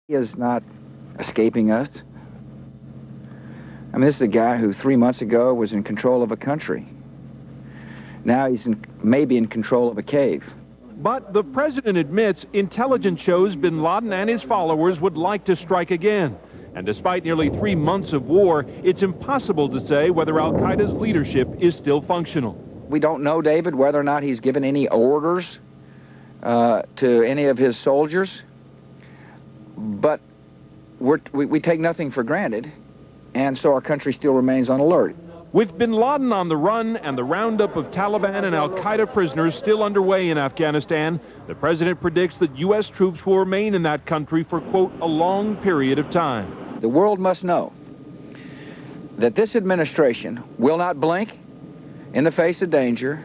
He is not escaping us. I mean, this is a guy who 3 months ago was in control of a country. Now he's maybe in control of a cave. But the president admits intelligence shows bin Laden and his followers would like to strike again. And despite nearly 3 months of war, it's impossible to say whether al-Qaeda's leadership is still functional. We don't know, David, whether or not he's given any orders to any of his soldiers. But we take nothing for granted, and so our country still remains on alert. With bin Laden on the run and the roundup of Taliban and al-Qaeda prisoners still underway in Afghanistan, the president predicts that U.S. troops will remain in that country for, quote, a long period of time. The world must know that this administration will not blink in the face of danger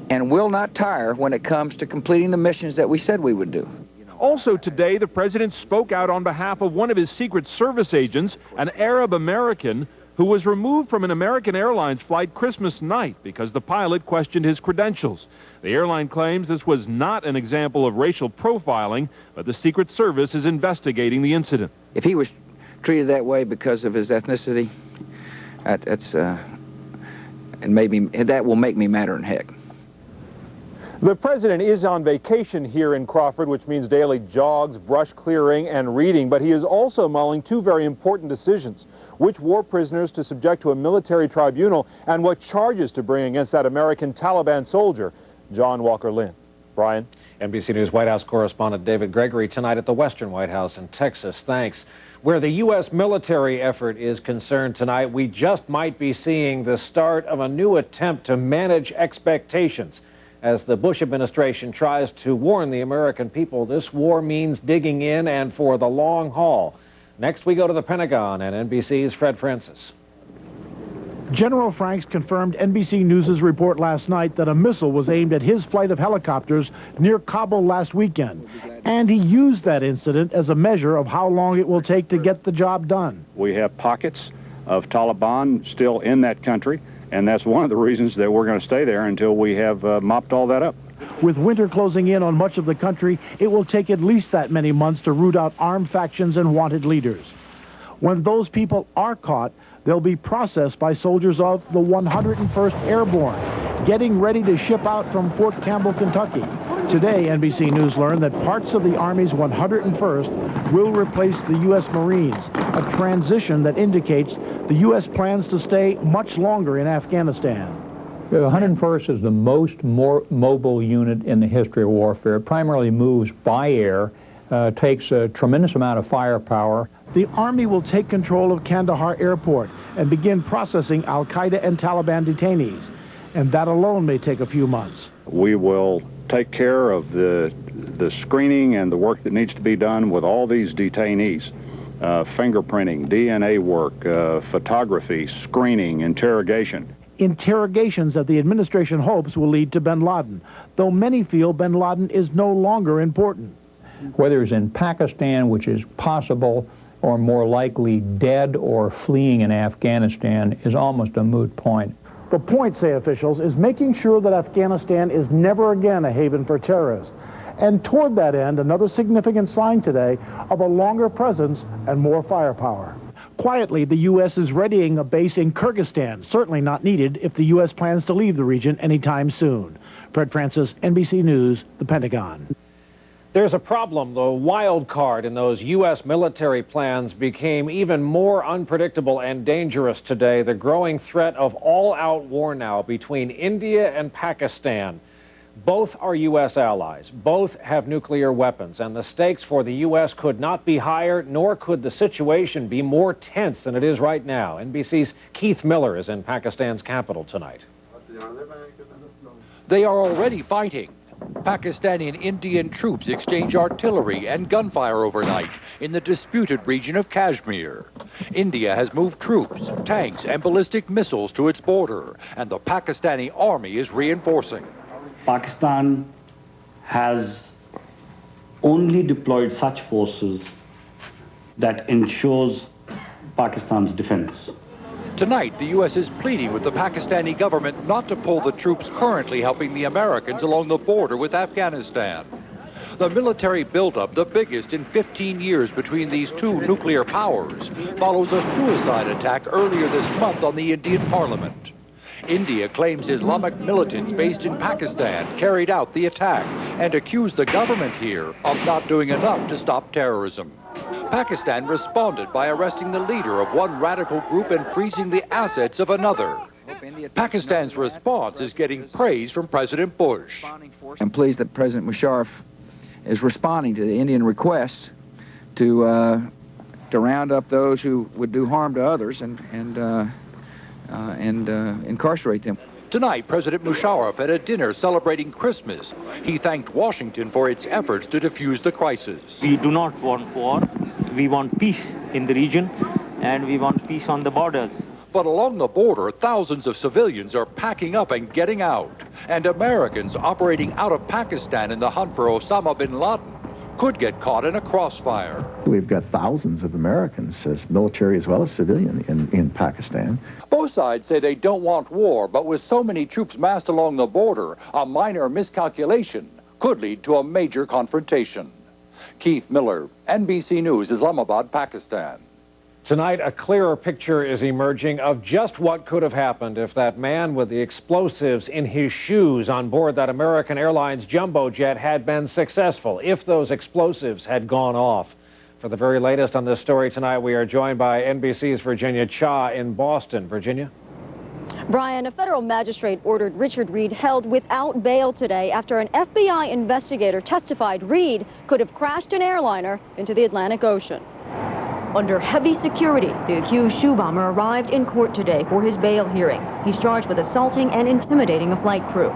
and will not tire when it comes to completing the missions that we said we would do. Also today, the president spoke out on behalf of one of his Secret Service agents, an Arab American, who was removed from an American Airlines flight Christmas night because the pilot questioned his credentials. The airline claims this was not an example of racial profiling, but the Secret Service is investigating the incident. If he was treated that way because of his ethnicity, that will make me madder than heck. The president is on vacation here in Crawford, which means daily jogs, brush clearing, and reading, but he is also mulling two very important decisions: which war prisoners to subject to a military tribunal and what charges to bring against that American Taliban soldier, John Walker Lynn. Brian? NBC News White House correspondent David Gregory tonight at the Western White House in Texas. Thanks. Where the U.S. military effort is concerned tonight, we just might be seeing the start of a new attempt to manage expectations. As the Bush administration tries to warn the American people, this war means digging in and for the long haul. Next, we go to the Pentagon and NBC's Fred Francis. General Franks confirmed NBC News' report last night that a missile was aimed at his flight of helicopters near Kabul last weekend. And he used that incident as a measure of how long it will take to get the job done. We have pockets of Taliban still in that country, and that's one of the reasons that we're going to stay there until we have mopped all that up. With winter closing in on much of the country, it will take at least that many months to root out armed factions and wanted leaders. When those people are caught, they'll be processed by soldiers of the 101st Airborne, getting ready to ship out from Fort Campbell, Kentucky. Today, NBC News learned that parts of the Army's 101st will replace the U.S. Marines, a transition that indicates the U.S. plans to stay much longer in Afghanistan. The 101st is the most mobile unit in the history of warfare. It primarily moves by air, takes a tremendous amount of firepower. The Army will take control of Kandahar Airport and begin processing al-Qaeda and Taliban detainees. And that alone may take a few months. We will take care of the screening and the work that needs to be done with all these detainees. Fingerprinting, DNA work, photography, screening, interrogation. Interrogations that the administration hopes will lead to bin Laden, though many feel bin Laden is no longer important. Whether it's in Pakistan, which is possible, or more likely dead or fleeing in Afghanistan, is almost a moot point. The point, say officials, is making sure that Afghanistan is never again a haven for terrorists. And toward that end, another significant sign today of a longer presence and more firepower. Quietly, the U.S. is readying a base in Kyrgyzstan, certainly not needed if the U.S. plans to leave the region anytime soon. Fred Francis, NBC News, the Pentagon. There's a problem. The wild card in those U.S. military plans became even more unpredictable and dangerous today. The growing threat of all-out war now between India and Pakistan. Both are U.S. allies. Both have nuclear weapons, and the stakes for the U.S. could not be higher, nor could the situation be more tense than it is right now. NBC's Keith Miller is in Pakistan's capital tonight. They are already fighting. Pakistani and Indian troops exchange artillery and gunfire overnight in the disputed region of Kashmir. India has moved troops, tanks, and ballistic missiles to its border, and the Pakistani army is reinforcing. Pakistan has only deployed such forces that ensures Pakistan's defense. Tonight, the U.S. is pleading with the Pakistani government not to pull the troops currently helping the Americans along the border with Afghanistan. The military buildup, the biggest in 15 years between these two nuclear powers, follows a suicide attack earlier this month on the Indian parliament. India claims Islamic militants based in Pakistan carried out the attack and accused the government here of not doing enough to stop terrorism. Pakistan responded by arresting the leader of one radical group and freezing the assets of another. Pakistan's response is getting praise from President Bush. I'm pleased that President Musharraf is responding to the Indian requests to round up those who would do harm to others and incarcerate them. Tonight, President Musharraf had a dinner celebrating Christmas. He thanked Washington for its efforts to defuse the crisis. We do not want war. We want peace in the region, and we want peace on the borders. But along the border, thousands of civilians are packing up and getting out. And Americans operating out of Pakistan in the hunt for Osama bin Laden could get caught in a crossfire. We've got thousands of Americans, as military as well as civilian, in Pakistan. Both sides say they don't want war, but with so many troops massed along the border, a minor miscalculation could lead to a major confrontation. Keith Miller, NBC News, Islamabad, Pakistan. Tonight, a clearer picture is emerging of just what could have happened if that man with the explosives in his shoes on board that American Airlines jumbo jet had been successful, if those explosives had gone off. For the very latest on this story tonight, we are joined by NBC's Virginia Cha in Boston. Virginia? Brian, a federal magistrate ordered Richard Reed held without bail today after an FBI investigator testified Reed could have crashed an airliner into the Atlantic Ocean. Under heavy security, the accused shoe bomber arrived in court today for his bail hearing. He's charged with assaulting and intimidating a flight crew.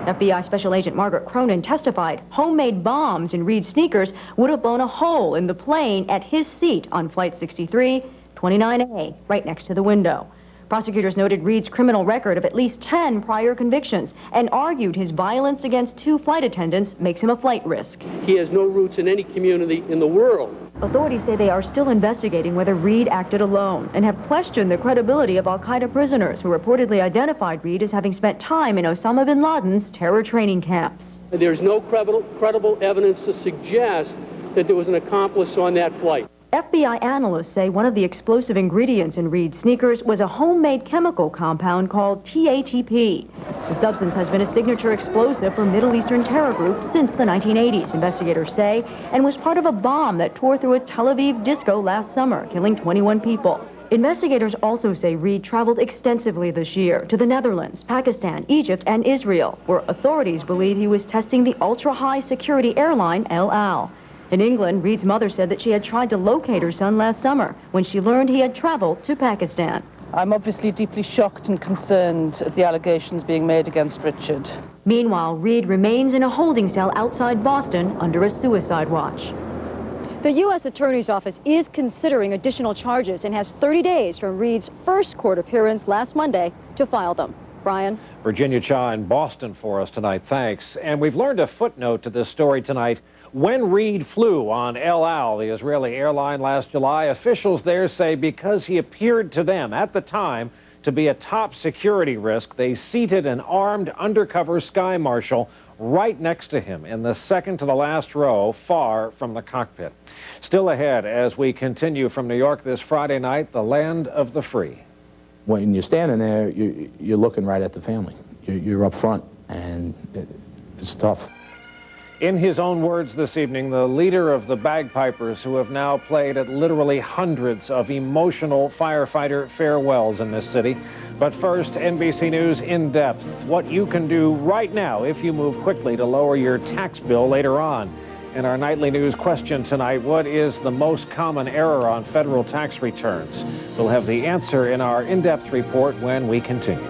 FBI Special Agent Margaret Cronin testified homemade bombs in Reed's sneakers would have blown a hole in the plane at his seat on Flight 63, 29A, right next to the window. Prosecutors noted Reed's criminal record of at least 10 prior convictions and argued his violence against 2 flight attendants makes him a flight risk. He has no roots in any community in the world. Authorities say they are still investigating whether Reed acted alone and have questioned the credibility of al-Qaeda prisoners who reportedly identified Reed as having spent time in Osama bin Laden's terror training camps. There's no credible evidence to suggest that there was an accomplice on that flight. FBI analysts say one of the explosive ingredients in Reed's sneakers was a homemade chemical compound called TATP. The substance has been a signature explosive for Middle Eastern terror groups since the 1980s, investigators say, and was part of a bomb that tore through a Tel Aviv disco last summer, killing 21 people. Investigators also say Reed traveled extensively this year to the Netherlands, Pakistan, Egypt, and Israel, where authorities believe he was testing the ultra-high security airline El Al. In England, Reed's mother said that she had tried to locate her son last summer when she learned he had traveled to Pakistan. I'm obviously deeply shocked and concerned at the allegations being made against Richard. Meanwhile, Reed remains in a holding cell outside Boston under a suicide watch. The U.S. Attorney's Office is considering additional charges and has 30 days from Reed's first court appearance last Monday to file them. Brian? Virginia Cha in Boston for us tonight. Thanks. And we've learned a footnote to this story tonight. When Reed flew on El Al, the Israeli airline, last July, officials there say because he appeared to them at the time to be a top security risk, they seated an armed undercover sky marshal right next to him in the second to the last row, far from the cockpit. Still ahead as we continue from New York this Friday night, the land of the free. When you're standing there, you're looking right at the family. You're up front, and it's tough. In his own words this evening, the leader of the bagpipers who have now played at literally hundreds of emotional firefighter farewells in this city. But first, NBC News in depth. What you can do right now if you move quickly to lower your tax bill later on. In our nightly news question tonight, what is the most common error on federal tax returns? We'll have the answer in our in-depth report when we continue.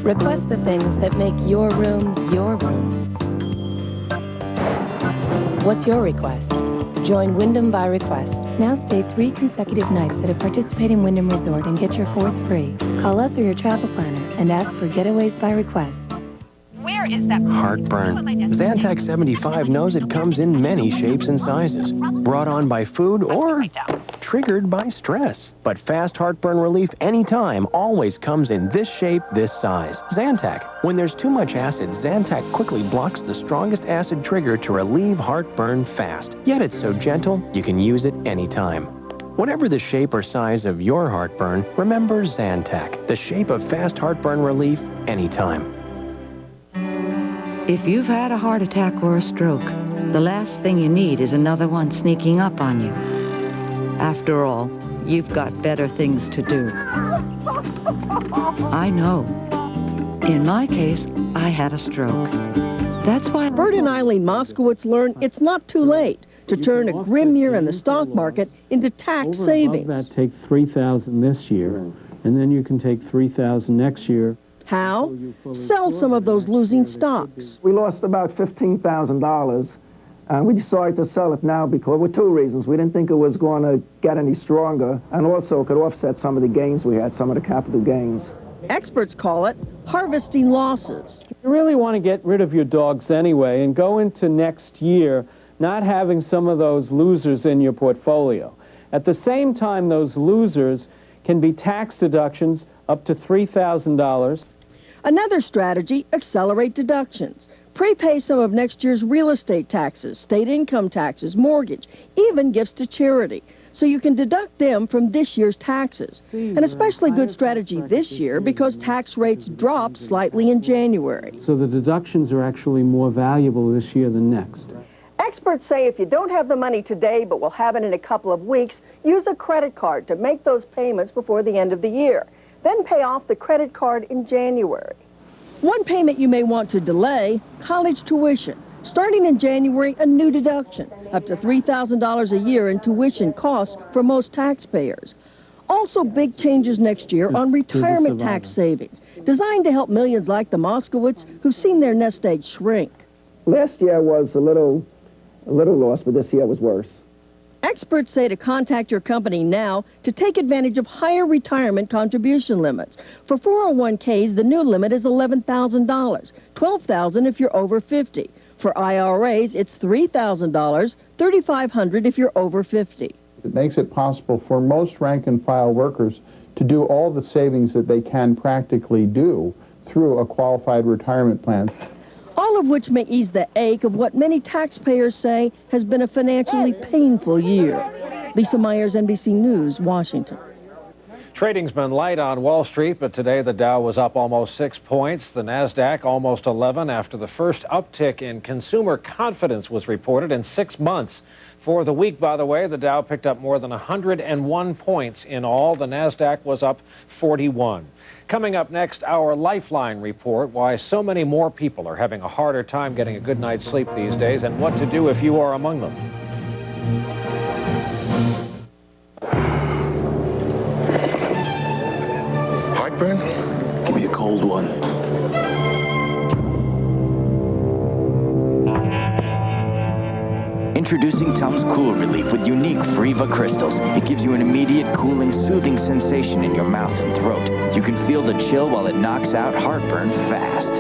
Request the things that make your room your room. What's your request? Join Wyndham by Request. Now stay 3 consecutive nights at a participating Wyndham resort and get your 4th free. Call us or your travel planner and ask for Getaways by Request. We're Where is that? Heartburn. Zantac 75 knows it comes in many shapes and sizes. Brought on by food or triggered by stress. But fast heartburn relief anytime always comes in this shape, this size. Zantac. When there's too much acid, Zantac quickly blocks the strongest acid trigger to relieve heartburn fast. Yet it's so gentle, you can use it anytime. Whatever the shape or size of your heartburn, remember Zantac, the shape of fast heartburn relief anytime. If you've had a heart attack or a stroke, the last thing you need is another one sneaking up on you. After all, you've got better things to do. I know. In my case, I had a stroke. That's why Bert and Eileen Moskowitz learned it's not too late to turn a grim year in the stock market into tax savings. That take $3,000 this year, and then you can take $3,000 next year. How? Sell some of those losing stocks. We lost about $15,000, and we decided to sell it now because, with two reasons. We didn't think it was going to get any stronger, and also it could offset some of the gains we had, some of the capital gains. Experts call it harvesting losses. You really want to get rid of your dogs anyway and go into next year not having some of those losers in your portfolio. At the same time, those losers can be tax deductions up to $3,000. Another strategy, accelerate deductions. Prepay some of next year's real estate taxes, state income taxes, mortgage, even gifts to charity, so you can deduct them from this year's taxes. An especially good strategy this year because tax rates dropped slightly in January. So the deductions are actually more valuable this year than next. Experts say if you don't have the money today but will have it in a couple of weeks, use a credit card to make those payments before the end of the year. Then pay off the credit card in January. One payment you may want to delay, college tuition. Starting in January, a new deduction, up to $3,000 a year in tuition costs for most taxpayers. Also big changes next year on retirement tax savings, designed to help millions like the Moskowitz who've seen their nest egg shrink. Last year was a little loss, but this year was worse. Experts say to contact your company now to take advantage of higher retirement contribution limits. For 401ks, the new limit is $11,000, $12,000 if you're over 50. For IRAs, it's $3,000, $3,500 if you're over 50. It makes it possible for most rank-and-file workers to do all the savings that they can practically do through a qualified retirement plan. All of which may ease the ache of what many taxpayers say has been a financially painful year. Lisa Myers, NBC News, Washington. Trading's been light on Wall Street, but today the Dow was up almost 6 points. The NASDAQ almost 11 after the first uptick in consumer confidence was reported in 6 months. For the week, by the way, the Dow picked up more than 101 points in all. The NASDAQ was up 41. Coming up next, our Lifeline report, why so many more people are having a harder time getting a good night's sleep these days, and what to do if you are among them. Heartburn? Give me a cold one. Introducing Tums Cool Relief with unique Friva crystals. It gives you an immediate cooling, soothing sensation in your mouth and throat. You can feel the chill while it knocks out heartburn fast.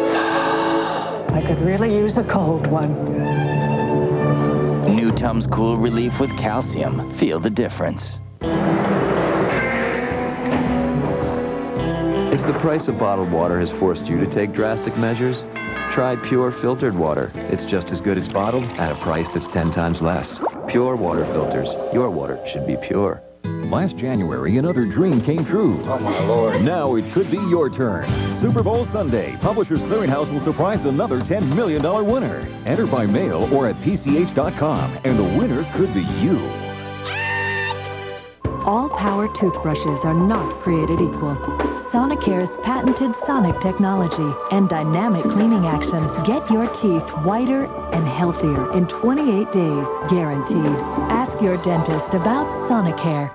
I could really use a cold one. New Tums Cool Relief with calcium. Feel the difference. If the price of bottled water has forced you to take drastic measures, try pure filtered water. It's just as good as bottled at a price that's 10 times less. Pure water filters. Your water should be pure. Last January, another dream came true. Oh, my Lord. Now it could be your turn. Super Bowl Sunday, Publishers Clearinghouse will surprise another $10 million winner. Enter by mail or at PCH.com, and the winner could be you. All power toothbrushes are not created equal. Sonicare's patented sonic technology and dynamic cleaning action get your teeth whiter and healthier in 28 days, guaranteed. Ask your dentist about Sonicare.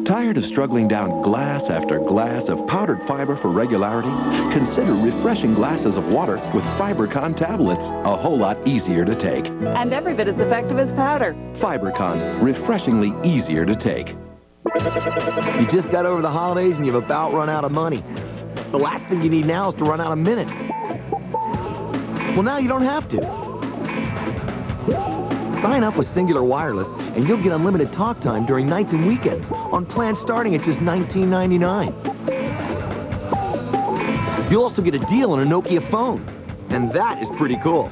Tired of struggling down glass after glass of powdered fiber for regularity? Consider refreshing glasses of water with FiberCon tablets, a whole lot easier to take. And every bit as effective as powder. FiberCon, refreshingly easier to take. You just got over the holidays and you've about run out of money. The last thing you need now is to run out of minutes. Well, now you don't have to. Sign up with Singular Wireless, and you'll get unlimited talk time during nights and weekends on plans starting at just $19.99. You'll also get a deal on a Nokia phone, and that is pretty cool.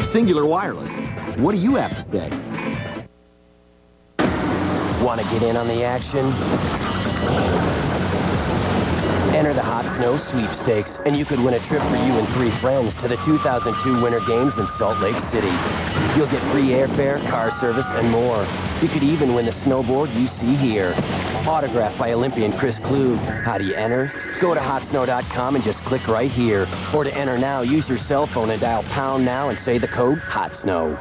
Singular Wireless. What do you have to say? Want to get in on the action? Enter the Hot Snow Sweepstakes, and you could win a trip for you and 3 friends to the 2002 Winter Games in Salt Lake City. You'll get free airfare, car service, and more. You could even win the snowboard you see here. Autographed by Olympian Chris Klug. How do you enter? Go to hotsnow.com and just click right here. Or to enter now, use your cell phone and dial pound now and say the code HOTSNOW.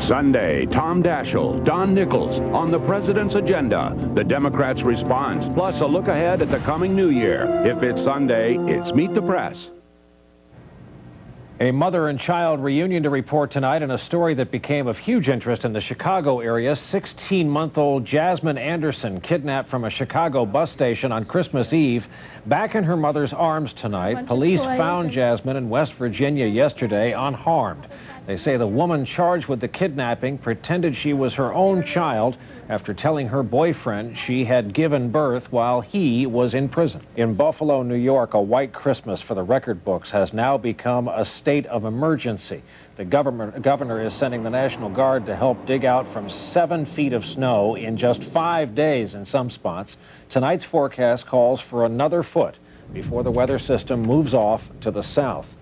Sunday, Tom Daschle, Don Nichols, on the President's Agenda, the Democrats' response, plus a look ahead at the coming new year. If it's Sunday, it's Meet the Press. A mother and child reunion to report tonight in a story that became of huge interest in the Chicago area. 16-month-old Jasmine Anderson kidnapped from a Chicago bus station on Christmas Eve. Back in her mother's arms tonight, police found Jasmine in West Virginia yesterday unharmed. They say the woman charged with the kidnapping pretended she was her own child after telling her boyfriend she had given birth while he was in prison. In Buffalo, New York, a white Christmas for the record books has now become a state of emergency. The governor is sending the National Guard to help dig out from 7 feet of snow in just 5 days in some spots. Tonight's forecast calls for another foot before the weather system moves off to the south.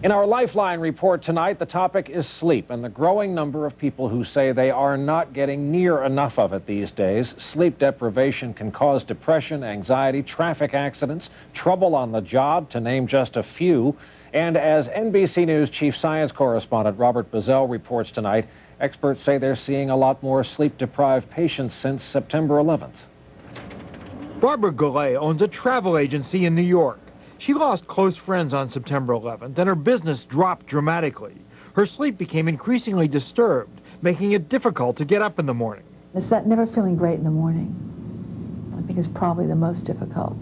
In our Lifeline report tonight, the topic is sleep and the growing number of people who say they are not getting near enough of it these days. Sleep deprivation can cause depression, anxiety, traffic accidents, trouble on the job, to name just a few. And as NBC News chief science correspondent Robert Bazell reports tonight, experts say they're seeing a lot more sleep-deprived patients since September 11th. Barbara Goulet owns a travel agency in New York. She lost close friends on September 11th, and her business dropped dramatically. Her sleep became increasingly disturbed, making it difficult to get up in the morning. It's that never feeling great in the morning. I think is probably the most difficult.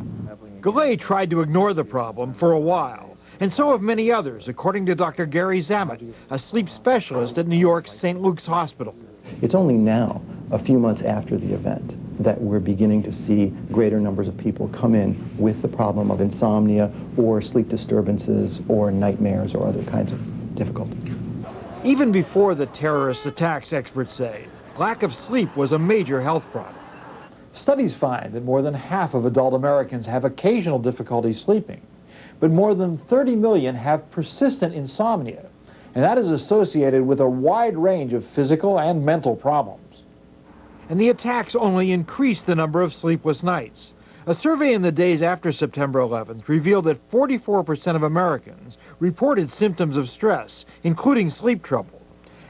Goulet tried to ignore the problem for a while, and so have many others, according to Dr. Gary Zammit, a sleep specialist at New York's St. Luke's Hospital. It's only now, a few months after the event, that we're beginning to see greater numbers of people come in with the problem of insomnia or sleep disturbances or nightmares or other kinds of difficulties. Even before the terrorist attacks, experts say, lack of sleep was a major health problem. Studies find that more than half of adult Americans have occasional difficulty sleeping, but more than 30 million have persistent insomnia, and that is associated with a wide range of physical and mental problems. And the attacks only increased the number of sleepless nights. A survey in the days after September 11th revealed that 44% of Americans reported symptoms of stress, including sleep trouble.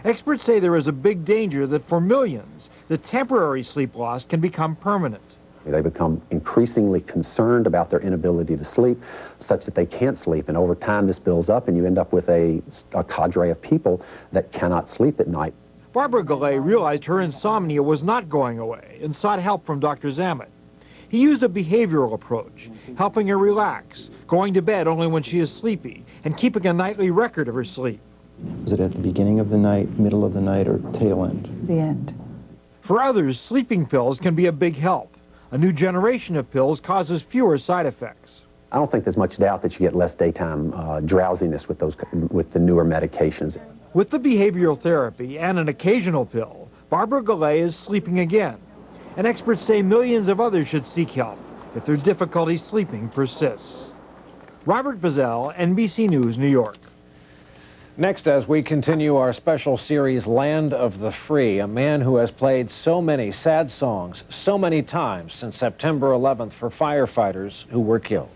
Experts say there is a big danger that for millions, the temporary sleep loss can become permanent. They become increasingly concerned about their inability to sleep, such that they can't sleep. And over time, this builds up, and you end up with a cadre of people that cannot sleep at night. Barbara Goulet realized her insomnia was not going away and sought help from Dr. Zammit. He used a behavioral approach, helping her relax, going to bed only when she is sleepy, and keeping a nightly record of her sleep. Was it at the beginning of the night, middle of the night, or tail end? The end. For others, sleeping pills can be a big help. A new generation of pills causes fewer side effects. I don't think there's much doubt that you get less daytime drowsiness with the newer medications. With the behavioral therapy and an occasional pill, Barbara Goulet is sleeping again. And experts say millions of others should seek help if their difficulty sleeping persists. Robert Bazell, NBC News, New York. Next, as we continue our special series, Land of the Free, a man who has played so many sad songs so many times since September 11th for firefighters who were killed.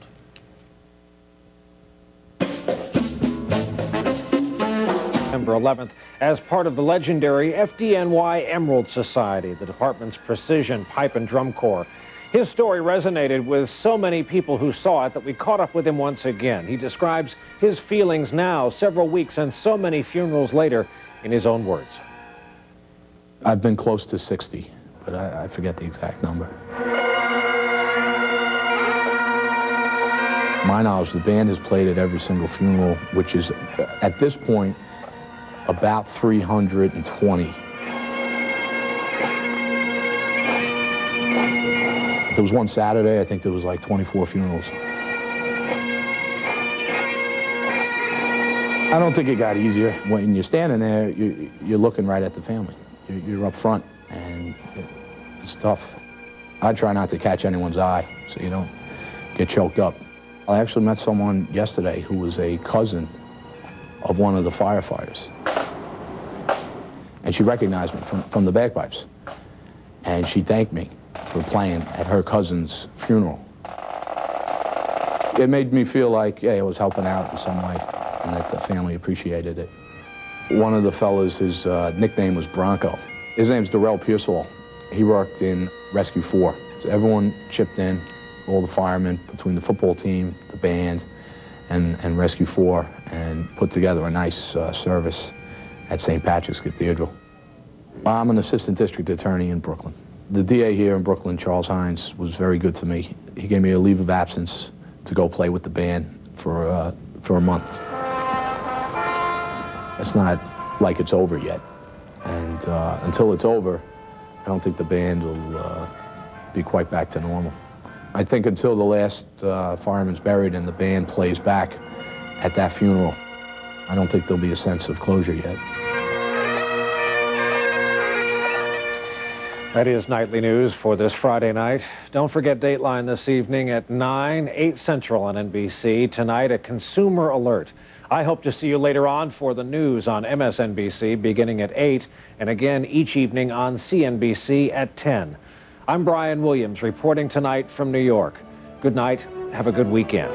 September 11th, as part of the legendary FDNY Emerald Society, the department's precision pipe and drum corps. His story resonated with so many people who saw it that we caught up with him once again. He describes his feelings now, several weeks and so many funerals later, in his own words. I've been close to 60, but I forget the exact number. my knowledge, the band has played at every single funeral, which is, at this point, about 320. There was one Saturday, I think there was like 24 funerals. I don't think it got easier. When you're standing there, you're looking right at the family. You're up front, and it's tough. I try not to catch anyone's eye, so you don't get choked up. I actually met someone yesterday who was a cousin of one of the firefighters. And she recognized me from the bagpipes. And she thanked me for playing at her cousin's funeral. It made me feel like, yeah, I was helping out in some way, and that the family appreciated it. One of the fellas, his nickname was Bronco. His name's Darrell Pearsall. He worked in Rescue 4. So everyone chipped in, all the firemen, between the football team, the band, and Rescue 4, and put together a nice service at St. Patrick's Cathedral. I'm an assistant district attorney in Brooklyn. The DA here in Brooklyn, Charles Hines, was very good to me. He gave me a leave of absence to go play with the band for a month. It's not like it's over yet. And until it's over, I don't think the band will be quite back to normal. I think until the last fireman's buried and the band plays back at that funeral, I don't think there'll be a sense of closure yet. That is Nightly News for this Friday night. Don't forget Dateline this evening at 9, 8 Central on NBC. Tonight, a consumer alert. I hope to see you later on for the news on MSNBC beginning at 8, and again each evening on CNBC at 10. I'm Brian Williams reporting tonight from New York. Good night. Have a good weekend.